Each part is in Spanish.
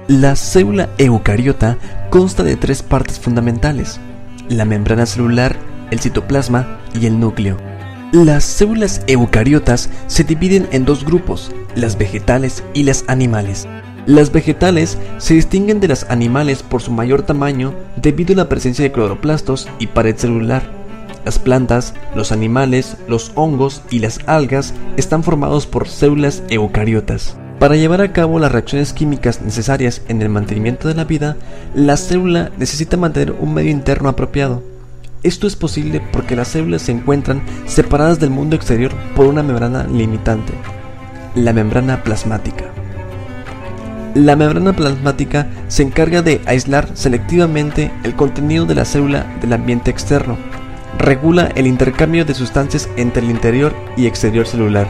La célula eucariota consta de tres partes fundamentales: la membrana celular, el citoplasma y el núcleo. Las células eucariotas se dividen en dos grupos, las vegetales y las animales. Las vegetales se distinguen de las animales por su mayor tamaño debido a la presencia de cloroplastos y pared celular. Las plantas, los animales, los hongos y las algas están formados por células eucariotas. Para llevar a cabo las reacciones químicas necesarias en el mantenimiento de la vida, la célula necesita mantener un medio interno apropiado. Esto es posible porque las células se encuentran separadas del mundo exterior por una membrana limitante, la membrana plasmática. La membrana plasmática se encarga de aislar selectivamente el contenido de la célula del ambiente externo, regula el intercambio de sustancias entre el interior y exterior celular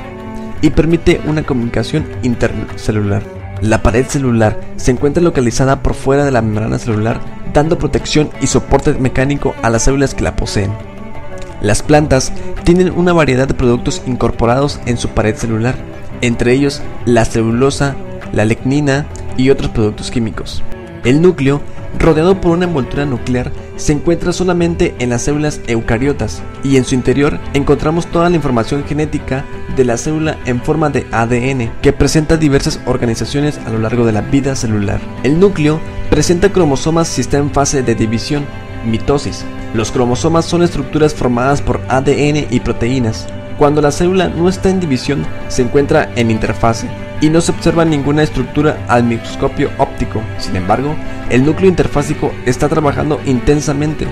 y permite una comunicación intercelular. La pared celular se encuentra localizada por fuera de la membrana celular, dando protección y soporte mecánico a las células que la poseen. Las plantas tienen una variedad de productos incorporados en su pared celular, entre ellos la celulosa, la lignina y otros productos químicos. El núcleo, rodeado por una envoltura nuclear, se encuentra solamente en las células eucariotas y en su interior encontramos toda la información genética de la célula en forma de ADN que presenta diversas organizaciones a lo largo de la vida celular. El núcleo presenta cromosomas si está en fase de división, mitosis. Los cromosomas son estructuras formadas por ADN y proteínas. Cuando la célula no está en división, se encuentra en interfase y no se observa ninguna estructura al microscopio óptico. Sin embargo, el núcleo interfásico está trabajando intensamente.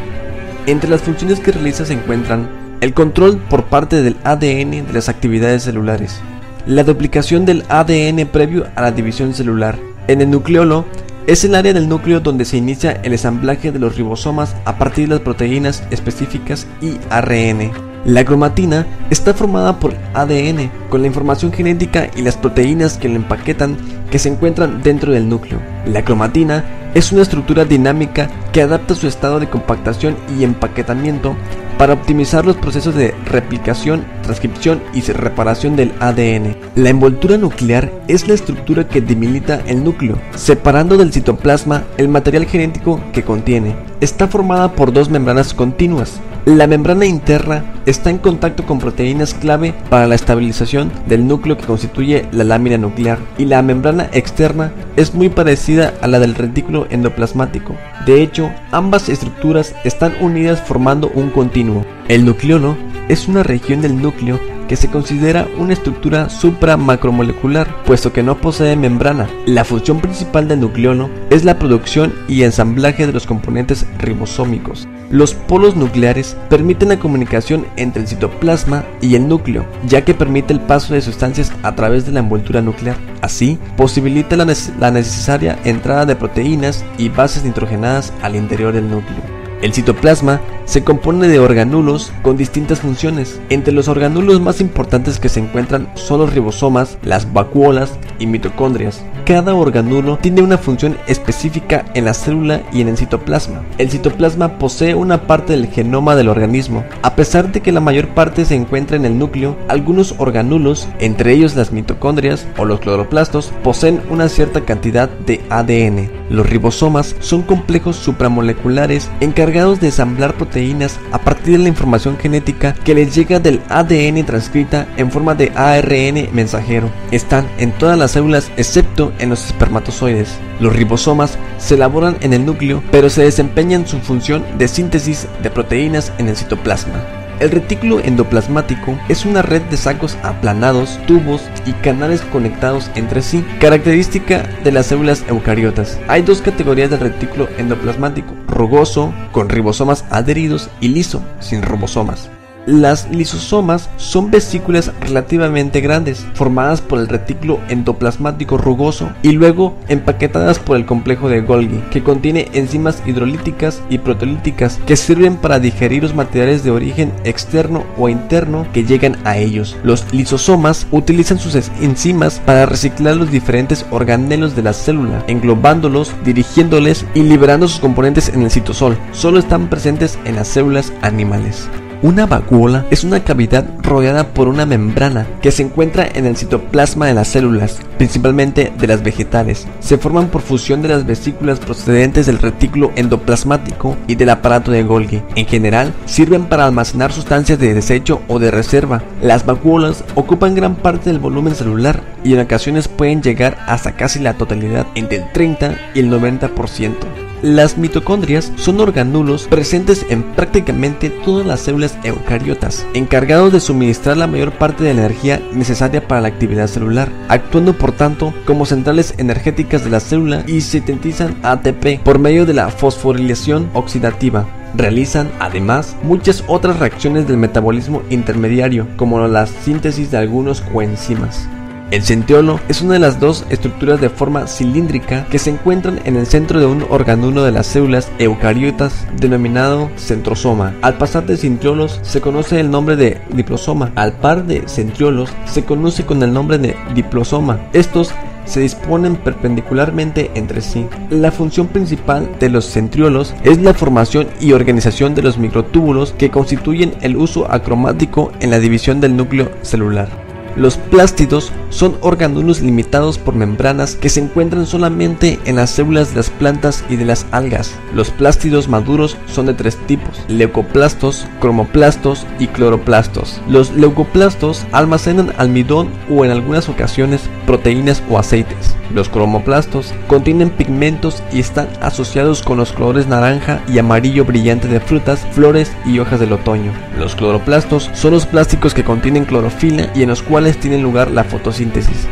Entre las funciones que realiza se encuentran el control por parte del ADN de las actividades celulares, la duplicación del ADN previo a la división celular. En el nucleolo es el área del núcleo donde se inicia el ensamblaje de los ribosomas a partir de las proteínas específicas y ARN. La cromatina está formada por ADN, con la información genética y las proteínas que lo empaquetan que se encuentran dentro del núcleo. La cromatina es una estructura dinámica que adapta su estado de compactación y empaquetamiento para optimizar los procesos de replicación, transcripción y reparación del ADN. La envoltura nuclear es la estructura que delimita el núcleo, separando del citoplasma el material genético que contiene. Está formada por dos membranas continuas. La membrana interna está en contacto con proteínas clave para la estabilización del núcleo que constituye la lámina nuclear, y la membrana externa es muy parecida a la del retículo endoplasmático. De hecho, ambas estructuras están unidas formando un continuo. El nucleolo es una región del núcleo que se considera una estructura supramacromolecular, puesto que no posee membrana. La función principal del nucleolo es la producción y ensamblaje de los componentes ribosómicos. Los polos nucleares permiten la comunicación entre el citoplasma y el núcleo, ya que permite el paso de sustancias a través de la envoltura nuclear. Así, posibilita la necesaria entrada de proteínas y bases nitrogenadas al interior del núcleo. El citoplasma se compone de organulos con distintas funciones. Entre los organulos más importantes que se encuentran son los ribosomas, las vacuolas y mitocondrias. Cada organulo tiene una función específica en la célula y en el citoplasma. El citoplasma posee una parte del genoma del organismo. A pesar de que la mayor parte se encuentra en el núcleo, algunos organulos, entre ellos las mitocondrias o los cloroplastos, poseen una cierta cantidad de ADN. Los ribosomas son complejos supramoleculares encargados de ensamblar proteínas a partir de la información genética que les llega del ADN transcrita en forma de ARN mensajero. Están en todas las células excepto en los espermatozoides. Los ribosomas se elaboran en el núcleo, pero se desempeñan su función de síntesis de proteínas en el citoplasma. El retículo endoplasmático es una red de sacos aplanados, tubos y canales conectados entre sí, característica de las células eucariotas. Hay dos categorías del retículo endoplasmático: rugoso, con ribosomas adheridos, y liso, sin ribosomas. Las lisosomas son vesículas relativamente grandes, formadas por el retículo endoplasmático rugoso y luego empaquetadas por el complejo de Golgi, que contiene enzimas hidrolíticas y proteolíticas que sirven para digerir los materiales de origen externo o interno que llegan a ellos. Los lisosomas utilizan sus enzimas para reciclar los diferentes organelos de la célula, englobándolos, dirigiéndoles y liberando sus componentes en el citosol. Solo están presentes en las células animales. Una vacuola es una cavidad rodeada por una membrana que se encuentra en el citoplasma de las células, principalmente de las vegetales. Se forman por fusión de las vesículas procedentes del retículo endoplasmático y del aparato de Golgi. En general, sirven para almacenar sustancias de desecho o de reserva. Las vacuolas ocupan gran parte del volumen celular y en ocasiones pueden llegar hasta casi la totalidad, entre el 30 y el 90%. Las mitocondrias son organulos presentes en prácticamente todas las células eucariotas, encargados de suministrar la mayor parte de la energía necesaria para la actividad celular, actuando por tanto como centrales energéticas de la célula y sintetizan ATP por medio de la fosforilación oxidativa. Realizan, además, muchas otras reacciones del metabolismo intermediario, como la síntesis de algunos coenzimas. El centriolo es una de las dos estructuras de forma cilíndrica que se encuentran en el centro de un organulo de las células eucariotas denominado centrosoma. Al pasar de centriolos se conoce el nombre de diplosoma. Al par de centriolos se conoce con el nombre de diplosoma. Estos se disponen perpendicularmente entre sí. La función principal de los centriolos es la formación y organización de los microtúbulos que constituyen el uso acromático en la división del núcleo celular. Los plástidos son organulos limitados por membranas que se encuentran solamente en las células de las plantas y de las algas. Los plástidos maduros son de tres tipos: leucoplastos, cromoplastos y cloroplastos. Los leucoplastos almacenan almidón o en algunas ocasiones proteínas o aceites. Los cromoplastos contienen pigmentos y están asociados con los colores naranja y amarillo brillante de frutas, flores y hojas del otoño. Los cloroplastos son los plásticos que contienen clorofila y en los cuales tiene lugar la fotosíntesis.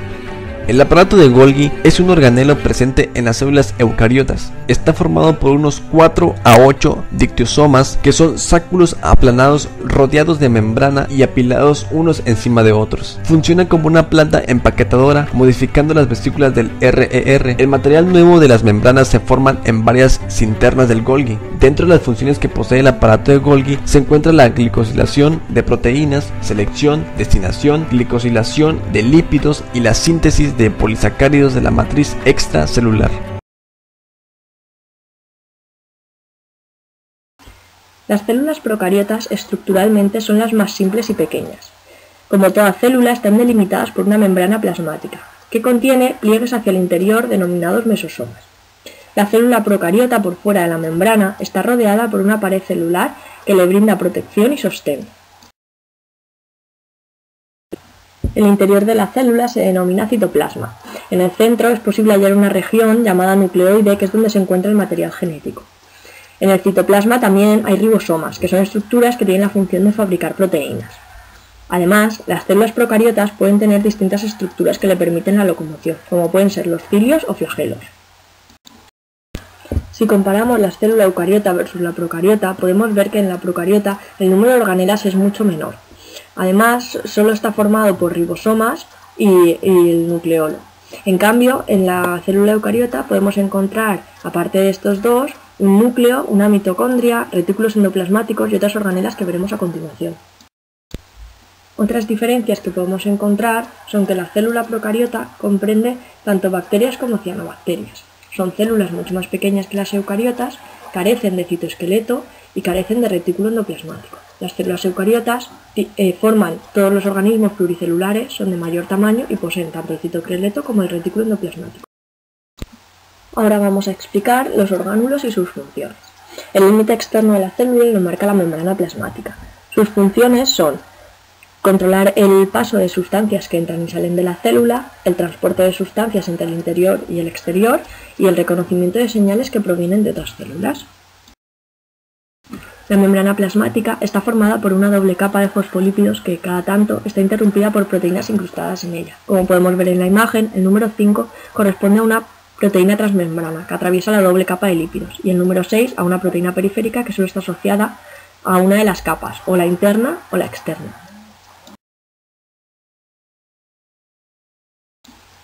El aparato de Golgi es un organelo presente en las células eucariotas. Está formado por unos 4 a 8 dictiosomas, que son sáculos aplanados rodeados de membrana y apilados unos encima de otros. Funciona como una planta empaquetadora, modificando las vesículas del RER. El material nuevo de las membranas se forman en varias sinternas del Golgi. Dentro de las funciones que posee el aparato de Golgi se encuentra la glicosilación de proteínas, selección, destinación, glicosilación de lípidos y la síntesis de polisacáridos de la matriz extracelular. Las células procariotas estructuralmente son las más simples y pequeñas. Como toda célula, están delimitadas por una membrana plasmática, que contiene pliegues hacia el interior denominados mesosomas. La célula procariota por fuera de la membrana está rodeada por una pared celular que le brinda protección y sostén. El interior de la célula se denomina citoplasma. En el centro es posible hallar una región llamada nucleoide, que es donde se encuentra el material genético. En el citoplasma también hay ribosomas, que son estructuras que tienen la función de fabricar proteínas. Además, las células procariotas pueden tener distintas estructuras que le permiten la locomoción, como pueden ser los cilios o flagelos. Si comparamos la célula eucariota versus la procariota, podemos ver que en la procariota el número de organelas es mucho menor. Además, solo está formado por ribosomas y el nucleolo. En cambio, en la célula eucariota podemos encontrar, aparte de estos dos, un núcleo, una mitocondria, retículos endoplasmáticos y otras organelas que veremos a continuación. Otras diferencias que podemos encontrar son que la célula procariota comprende tanto bacterias como cianobacterias. Son células mucho más pequeñas que las eucariotas, carecen de citoesqueleto y carecen de retículo endoplasmático. Las células eucariotas forman todos los organismos pluricelulares, son de mayor tamaño y poseen tanto el citoesqueleto como el retículo endoplasmático. Ahora vamos a explicar los orgánulos y sus funciones. El límite externo de la célula lo marca la membrana plasmática. Sus funciones son controlar el paso de sustancias que entran y salen de la célula, el transporte de sustancias entre el interior y el exterior y el reconocimiento de señales que provienen de otras células. La membrana plasmática está formada por una doble capa de fosfolípidos que cada tanto está interrumpida por proteínas incrustadas en ella. Como podemos ver en la imagen, el número 5 corresponde a una proteína transmembrana que atraviesa la doble capa de lípidos y el número 6 a una proteína periférica que suele estar asociada a una de las capas, o la interna o la externa.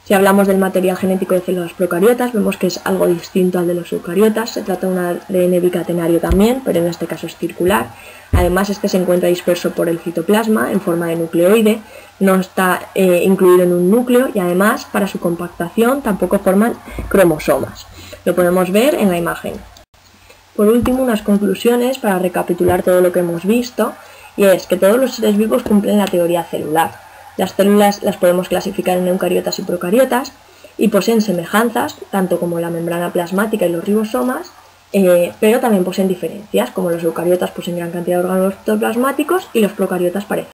Si hablamos del material genético de células procariotas, vemos que es algo distinto al de los eucariotas. Se trata de un ADN bicatenario también, pero en este caso es circular. Además, este se encuentra disperso por el citoplasma en forma de nucleoide, no está incluido en un núcleo y además, para su compactación, tampoco forman cromosomas. Lo podemos ver en la imagen. Por último, unas conclusiones para recapitular todo lo que hemos visto. y es que todos los seres vivos cumplen la teoría celular. Las células las podemos clasificar en eucariotas y procariotas y poseen semejanzas, tanto como la membrana plasmática y los ribosomas, pero también poseen diferencias, como los eucariotas poseen gran cantidad de órganos citoplasmáticos y los procariotas parecen.